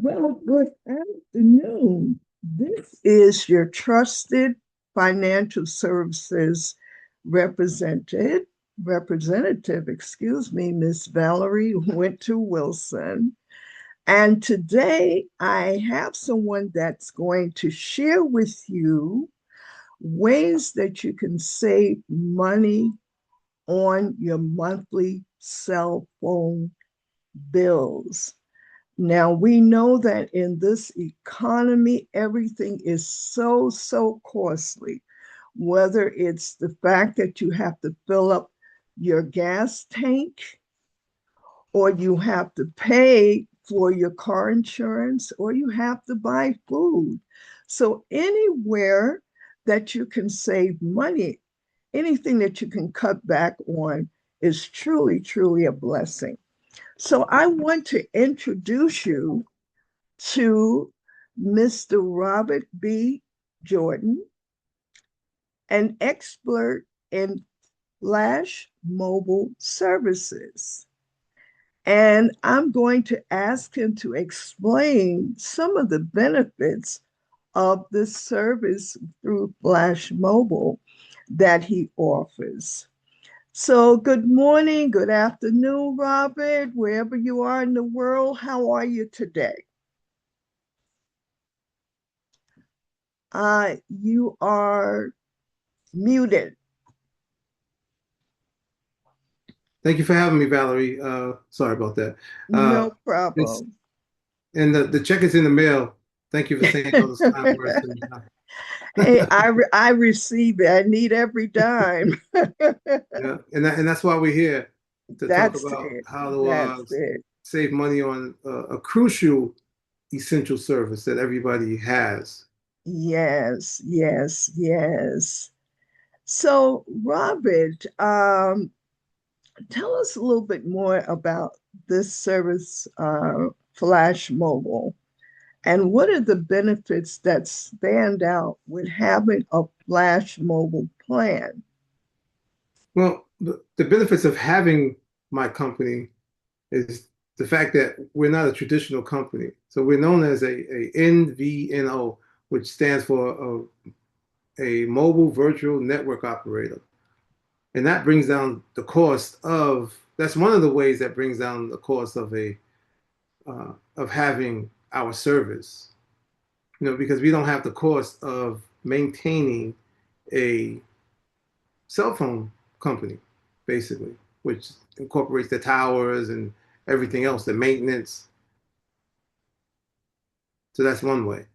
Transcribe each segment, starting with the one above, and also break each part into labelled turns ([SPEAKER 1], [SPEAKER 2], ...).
[SPEAKER 1] Well, good afternoon. This is your trusted financial services represented representative, Miss Valerie Winter Wilson. And today I have someone that's going to share with you ways that you can save money on your monthly cell phone bills. Now, we know that in this economy, everything is so costly, whether it's the fact that you have to fill up your gas tank, or you have to pay for your car insurance, or you have to buy food. So, anywhere that you can save money, anything that you can cut back on is truly a blessing. So, I want to introduce you to Mr. Robert B. Jordan, an expert in Flash Mobile Services. And I'm going to ask him to explain some of the benefits of this service through Flash Mobile that he offers. So, good morning, good afternoon, Robert, wherever you are in the world. How are you today? You are muted.
[SPEAKER 2] Thank you for having me, Valerie. Sorry about that. Uh,
[SPEAKER 1] No
[SPEAKER 2] it's
[SPEAKER 1] problem.
[SPEAKER 2] and the check is in the mail. Thank you for saying all those kind words to me.
[SPEAKER 1] Hey, I receive it. I need every dime.
[SPEAKER 2] Yeah, and that's why we're here to talk
[SPEAKER 1] That's
[SPEAKER 2] about
[SPEAKER 1] it.
[SPEAKER 2] how to
[SPEAKER 1] That's it.
[SPEAKER 2] save money on a crucial essential service that everybody has.
[SPEAKER 1] Yes. So, Robert, tell us a little bit more about this service, Flash Mobile, and what are the benefits that stand out with having a Flash Mobile plan?
[SPEAKER 2] Well, the benefits of having my company is the fact that we're not a traditional company. So we're known as a NVNO, which stands for a mobile virtual network operator. And that brings down the cost of, that's one of the ways that brings down the cost of having our service, because we don't have the cost of maintaining a cell phone company, basically, which incorporates the towers and everything else, the maintenance. So that's one way.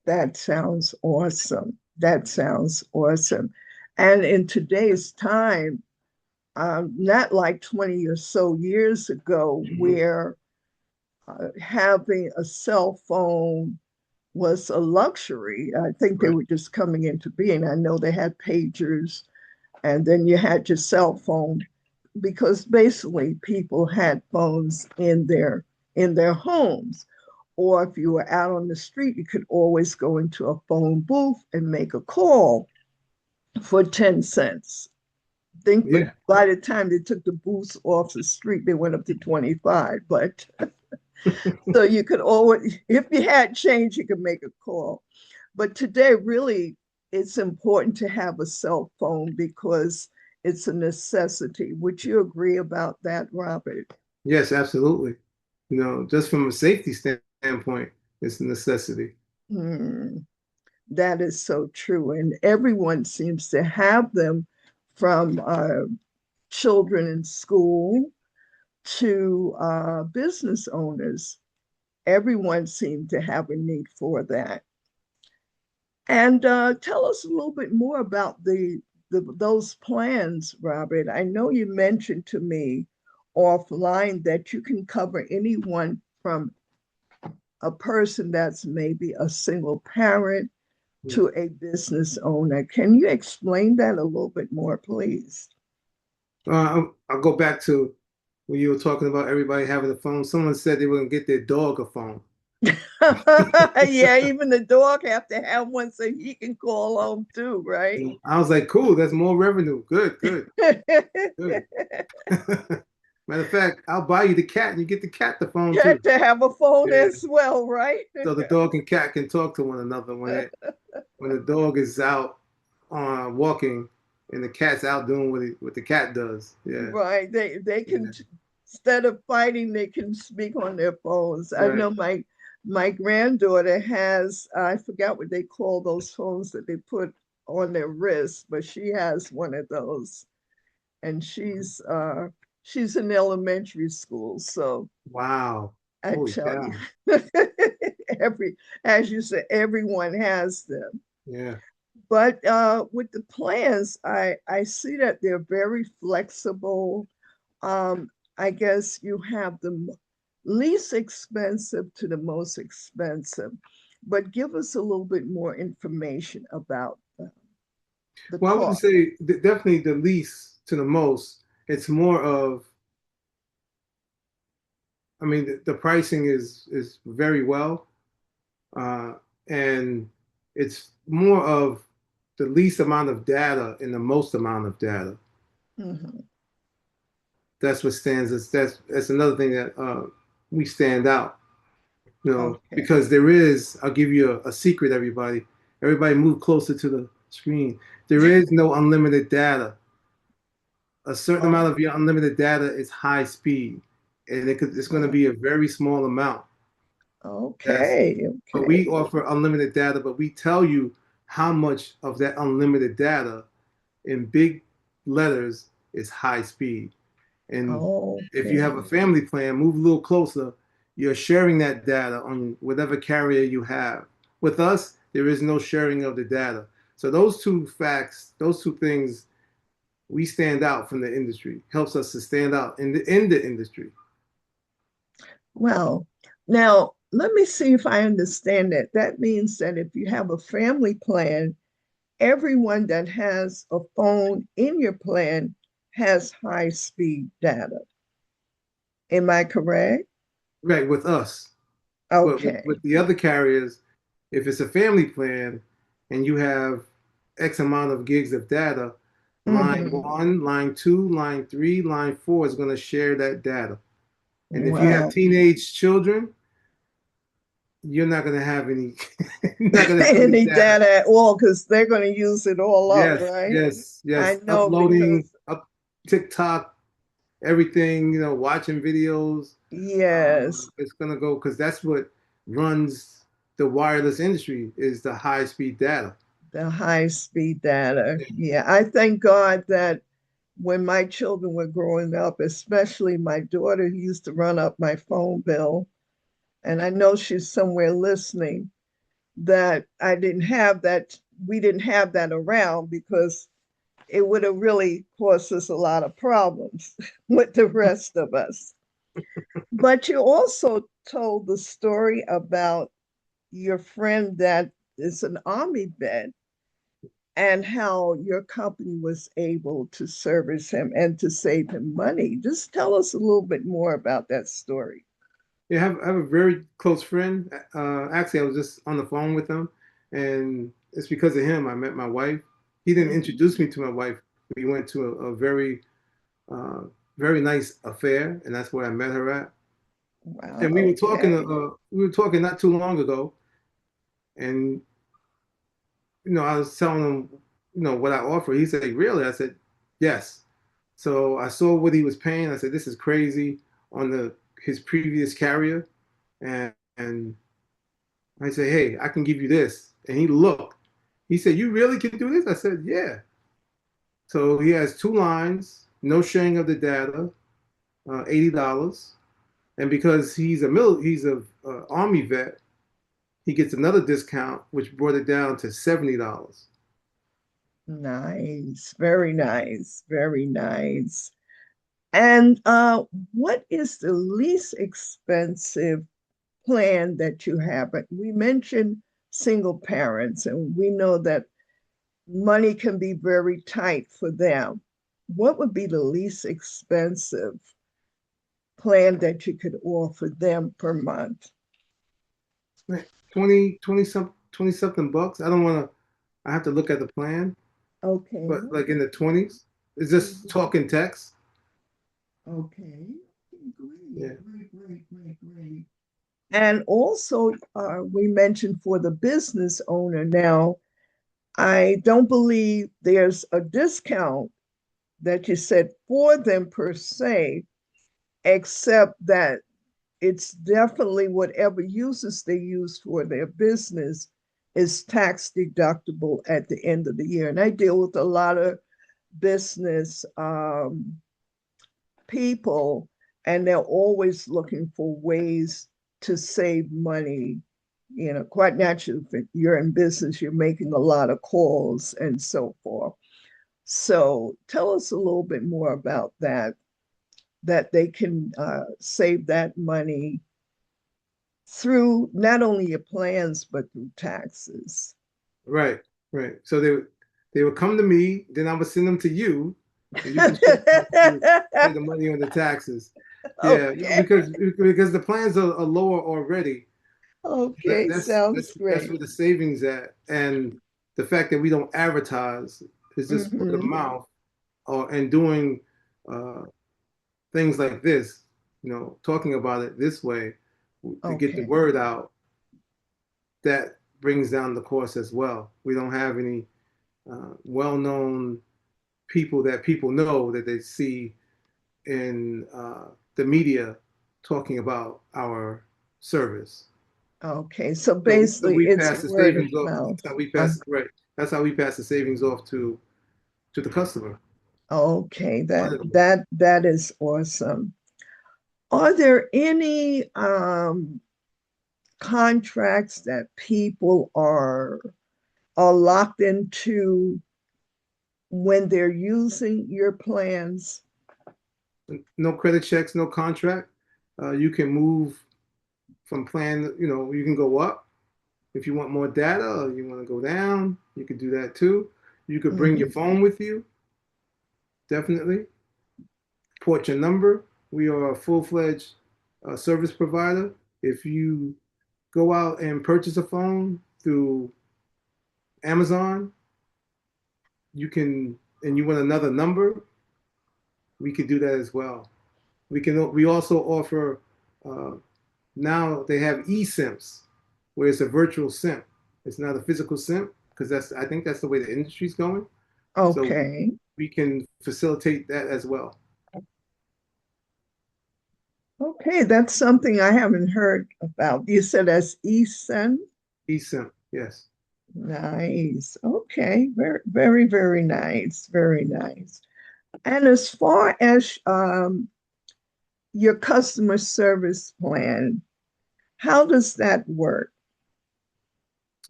[SPEAKER 1] That sounds awesome. That sounds awesome. And in today's time, not like 20 or so years ago,
[SPEAKER 2] Mhm.
[SPEAKER 1] where having a cell phone was a luxury. I think they
[SPEAKER 2] Right.
[SPEAKER 1] were just coming into being. I know they had pagers, and then you had your cell phone because basically people had phones in their homes. Or if you were out on the street, you could always go into a phone booth and make a call for 10 cents. Think, but
[SPEAKER 2] Yeah.
[SPEAKER 1] by the time they took the booths off the street, they went up to 25. But so you could always, if you had change, you could make a call. But today, really, it's important to have a cell phone because it's a necessity. Would you agree about that, Robert?
[SPEAKER 2] Yes, absolutely. Just from a safety standpoint, it's a necessity.
[SPEAKER 1] Hmm, that is so true. And everyone seems to have them from children in school to business owners. Everyone seemed to have a need for that. And tell us a little bit more about those plans, Robert. I know you mentioned to me offline that you can cover anyone from a person that's maybe a single parent to a business owner. Can you explain that a little bit more, please?
[SPEAKER 2] I'll go back to when you were talking about everybody having a phone. Someone said they were going to get their dog a phone.
[SPEAKER 1] Yeah, even the dog have to have one so he can call home too, right?
[SPEAKER 2] I was like, cool, that's more revenue. Good. Matter of fact, I'll buy you the cat and you get the cat the phone too.
[SPEAKER 1] Got to have a phone
[SPEAKER 2] Yeah.
[SPEAKER 1] as well, right?
[SPEAKER 2] So the dog and cat can talk to one another when the dog is out walking and the cat's out doing what the cat does. Yeah.
[SPEAKER 1] Right. They can,
[SPEAKER 2] Yeah.
[SPEAKER 1] instead of fighting, they can speak on their phones. I
[SPEAKER 2] Right.
[SPEAKER 1] know my granddaughter has, I forgot what they call those phones that they put on their wrists, but she has one of those, and she's in elementary school. So
[SPEAKER 2] Wow.
[SPEAKER 1] I
[SPEAKER 2] Holy
[SPEAKER 1] tell you,
[SPEAKER 2] cow.
[SPEAKER 1] every as you said, everyone has them.
[SPEAKER 2] Yeah.
[SPEAKER 1] But with the plans, I see that they're very flexible. I guess you have the least expensive to the most expensive, but give us a little bit more information about the
[SPEAKER 2] Well, I wouldn't
[SPEAKER 1] cost.
[SPEAKER 2] say definitely the least to the most. It's more of, I mean, the pricing is very well, uh, and it's more of the least amount of data and the most amount of data.
[SPEAKER 1] Mhm.
[SPEAKER 2] That's what stands us. That's another thing that we stand out.
[SPEAKER 1] Okay.
[SPEAKER 2] Because there is. I'll give you a secret, everybody. Everybody, move closer to the screen. There is no unlimited data. A certain
[SPEAKER 1] Oh,
[SPEAKER 2] amount of your unlimited data is high speed, and it's going to
[SPEAKER 1] oh,
[SPEAKER 2] be a very small amount. That's
[SPEAKER 1] okay.
[SPEAKER 2] but we
[SPEAKER 1] Okay.
[SPEAKER 2] offer unlimited data, but we tell you how much of that unlimited data in big letters is high speed. And if you have a
[SPEAKER 1] Okay.
[SPEAKER 2] family plan, move a little closer. You're sharing that data on whatever carrier you have. With us, there is no sharing of the data. So those two facts, those two things, we stand out from the industry. Helps us to stand out in the industry.
[SPEAKER 1] Well, now let me see if I understand that. That means that if you have a family plan, everyone that has a phone in your plan has high speed data. Am I correct?
[SPEAKER 2] Right, with us. But with
[SPEAKER 1] Okay.
[SPEAKER 2] the other carriers, if it's a family plan and you have X amount of gigs of data, line
[SPEAKER 1] Mm-hmm.
[SPEAKER 2] one, line two, line three, line four is going to share that data. And if you have
[SPEAKER 1] Wow.
[SPEAKER 2] teenage children, you're not going to have any, you're not going to have any
[SPEAKER 1] Any
[SPEAKER 2] data.
[SPEAKER 1] data at all, because they're going to use it all up,
[SPEAKER 2] Yes,
[SPEAKER 1] right?
[SPEAKER 2] yes,
[SPEAKER 1] I
[SPEAKER 2] yes.
[SPEAKER 1] know
[SPEAKER 2] Uploading
[SPEAKER 1] because,
[SPEAKER 2] up TikTok, everything, watching videos.
[SPEAKER 1] yes,
[SPEAKER 2] It's going to go because that's what runs the wireless industry is the high speed data.
[SPEAKER 1] the high speed data. Yeah, I thank God that when my children were growing up, especially my daughter who used to run up my phone bill, and I know she's somewhere listening, that I didn't have that, we didn't have that around because it would have really caused us a lot of problems with the rest of us. But you also told the story about your friend that is an Army vet and how your company was able to service him and to save him money. Just tell us a little bit more about that story.
[SPEAKER 2] Yeah, I have a very close friend. Actually, I was just on the phone with him, and it's because of him I met my wife. He didn't
[SPEAKER 1] Mhm.
[SPEAKER 2] introduce me to my wife. We went to a very, uh, very nice affair, and that's where I met her at.
[SPEAKER 1] Wow,
[SPEAKER 2] And
[SPEAKER 1] okay.
[SPEAKER 2] we were talking not too long ago, and I was telling him, what I offer. He said, "Really?" I said, "Yes." So I saw what he was paying. I said, "This is crazy on the his previous carrier," and I say, "Hey, I can give you this." And he looked. He said, "You really can do this?" I said, "Yeah." So he has two lines, no sharing of the data, $80. And because he's a Army vet, he gets another discount, which brought it down to $70.
[SPEAKER 1] Nice, very nice, very nice. And what is the least expensive plan that you have? But we mentioned single parents, and we know that money can be very tight for them. What would be the least expensive plan that you could offer them per month?
[SPEAKER 2] Right. 20 something bucks. I don't want to, I have to look at the plan,
[SPEAKER 1] Okay.
[SPEAKER 2] but like in the 20s, it's just talking text.
[SPEAKER 1] Okay.
[SPEAKER 2] Yeah.
[SPEAKER 1] Great. And also, we mentioned for the business owner now, I don't believe there's a discount that you said for them per se, except that it's definitely whatever uses they use for their business is tax deductible at the end of the year. And I deal with a lot of business people, and they're always looking for ways to save money. You know, quite naturally, if you're in business, you're making a lot of calls and so forth. So tell us a little bit more about that, that they can save that money through not only your plans, but through taxes.
[SPEAKER 2] Right, right. So they would come to me, then I would send them to you, and you can choose to pay the money on the taxes. Yeah,
[SPEAKER 1] Okay.
[SPEAKER 2] because the plans are lower already.
[SPEAKER 1] Okay. Sounds
[SPEAKER 2] That's
[SPEAKER 1] great.
[SPEAKER 2] where the savings at, and the fact that we don't advertise is just word of
[SPEAKER 1] Mm-hmm.
[SPEAKER 2] mouth, or and doing uh, things like this, talking about it this way to get the
[SPEAKER 1] Okay.
[SPEAKER 2] word out. That brings down the cost as well. We don't have any well-known people that people know that they see in the media talking about our service.
[SPEAKER 1] Okay. So
[SPEAKER 2] So
[SPEAKER 1] basically,
[SPEAKER 2] we
[SPEAKER 1] it's
[SPEAKER 2] pass the
[SPEAKER 1] word of
[SPEAKER 2] savings off.
[SPEAKER 1] mouth.
[SPEAKER 2] That's how we
[SPEAKER 1] Uh,
[SPEAKER 2] pass right. That's how we pass the savings off to the customer.
[SPEAKER 1] okay. That is awesome. Are there any contracts that people are locked into when they're using your plans?
[SPEAKER 2] No credit checks, no contract. You can move from plan. You can go up if you want more data, or you want to go down. You could do that too. You could bring your
[SPEAKER 1] Mhm.
[SPEAKER 2] phone with you. Definitely. Port your number. We are a full-fledged service provider. If you go out and purchase a phone through Amazon, and you want another number, we could do that as well. We also offer, uh, now they have eSIMs, where it's a virtual SIM. It's not a physical SIM, because I think that's the way the industry's going. So
[SPEAKER 1] Okay.
[SPEAKER 2] we can facilitate that as well.
[SPEAKER 1] Okay, that's something I haven't heard about. You said as eSIM?
[SPEAKER 2] eSIM, yes.
[SPEAKER 1] Nice. Okay, very nice. Very nice. And as far as your customer service plan, how does that work?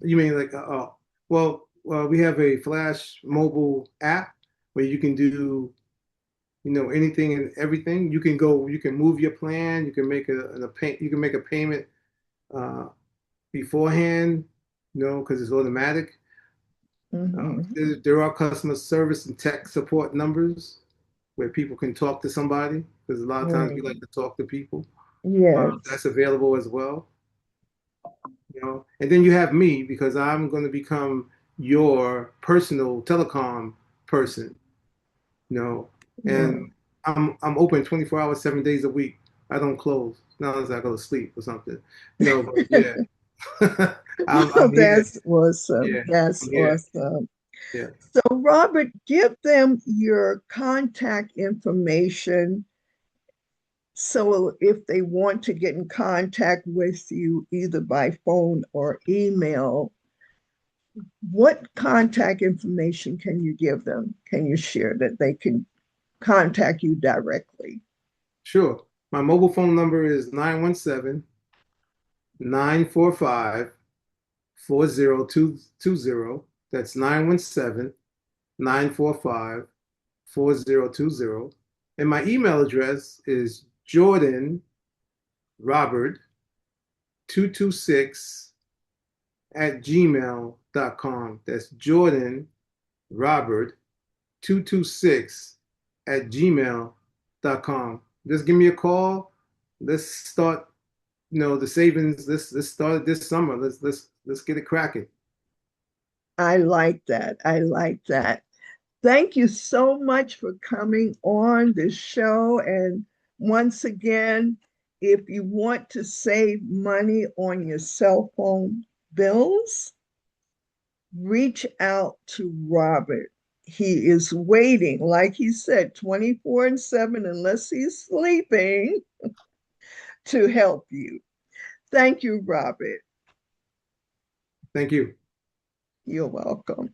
[SPEAKER 2] You mean like, well, we have a Flash mobile app where you can do, anything and everything. You can move your plan. You can make you can make a payment uh, beforehand, because it's automatic.
[SPEAKER 1] Mhm.
[SPEAKER 2] There are customer service and tech support numbers where people can talk to somebody, because a lot of times we
[SPEAKER 1] Right.
[SPEAKER 2] like to talk to people.
[SPEAKER 1] Yes.
[SPEAKER 2] That's available as well. And then you have me, because I'm going to become your personal telecom person, you know, and
[SPEAKER 1] Right.
[SPEAKER 2] I'm open 24 hours, 7 days a week. I don't close, not unless I go to sleep or something, but yeah, I'm here.
[SPEAKER 1] That's awesome.
[SPEAKER 2] Yeah,
[SPEAKER 1] That's
[SPEAKER 2] I'm here.
[SPEAKER 1] awesome.
[SPEAKER 2] Yeah,
[SPEAKER 1] So, Robert, give them your contact information. So, if they want to get in contact with you either by phone or email, what contact information can you give them? Can you share that they can contact you directly?
[SPEAKER 2] sure. My mobile phone number is 917-945-4020. That's 917-945-4020. And my email address is Jordan Robert 226 at gmail.com. That's Jordan Robert 226 at gmail.com. Just give me a call. Let's start, the savings. Let's start it this summer. Let's get it cracking.
[SPEAKER 1] I like that. I like that. Thank you so much for coming on the show. And once again, if you want to save money on your cell phone bills, reach out to Robert. He is waiting, like he said, 24/7, unless he's sleeping, to help you. Thank you, Robert.
[SPEAKER 2] Thank you.
[SPEAKER 1] You're welcome.